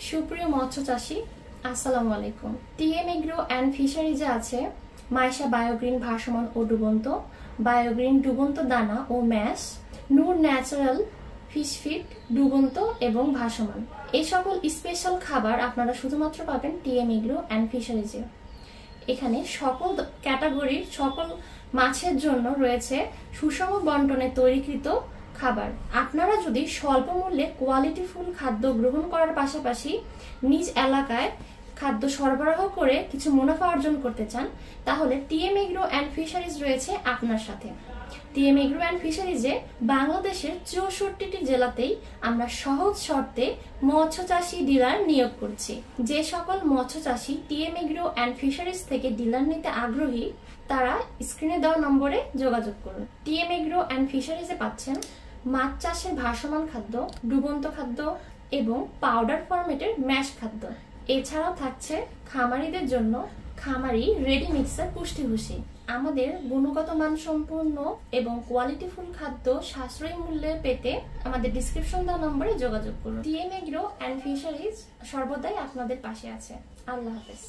সুপ্রিয় মৎস্য চাষী, আসসালামু আলাইকুম। টিএম এগ্রো অ্যান্ড ফিশারিজে আছে মাইশা বায়োগ্রিন ভাসমান ও ডুবন্ত, বায়োগ্রিন ডুবন্ত দানা ও ম্যাশ, নূর ন্যাচারাল ফিশ ফিড ডুবন্ত এবং ভাসমান। এই সকল স্পেশাল খাবার আপনারা শুধুমাত্র পাবেন টিএম এগ্রো অ্যান্ড ফিশারিজে। এখানে সকল ক্যাটাগরির সকল মাছের জন্য রয়েছে সুষম বন্টনে তৈরিকৃত খাবার। আপনারা যদি স্বল্প মূল্যে কোয়ালিটিফুল খাদ্য গ্রহণ করার পাশাপাশি নিজ এলাকায় খাদ্য সরবরাহ করে কিছু মুনাফা অর্জন করতে চান, তাহলে টিএম এগ্রো অ্যান্ড ফিশারিজ রয়েছে আপনার সাথে। টিএম এগ্রো অ্যান্ড ফিশারিজে বাংলাদেশের 64টি জেলাতেই আমরা সহজ শর্তে মৎস্য চাষী ডিলার নিয়োগ করছি। যে সকল মৎস্য চাষী টিএম এগ্রো অ্যান্ড ফিশারিজ থেকে ডিলার নিতে আগ্রহী, তারা স্ক্রিনে দেওয়া নম্বরে যোগাযোগ করুন। টিএম এগ্রো অ্যান্ড ফিশারিজে পাচ্ছেন মাছ চাষের ভাসমান খাদ্য, ডুবন্ত খাদ্য এবং পাউডার ফরম্যাটের ম্যাশ খাদ্য। এছাড়াও থাকছে খামারিদের জন্য খামারি রেডি মিক্সার পুষ্টি ভুসি। আমাদের গুণগত মান সম্পূর্ণ এবং কোয়ালিটিফুল খাদ্য সাশ্রয়ী মূল্যে পেতে আমাদের ডিসক্রিপশন দেওয়া নম্বরে যোগাযোগ করুন। টিএম এগ্রো অ্যান্ড ফিশারিজ সর্বদাই আপনাদের পাশে আছে। আল্লাহ হাফেজ।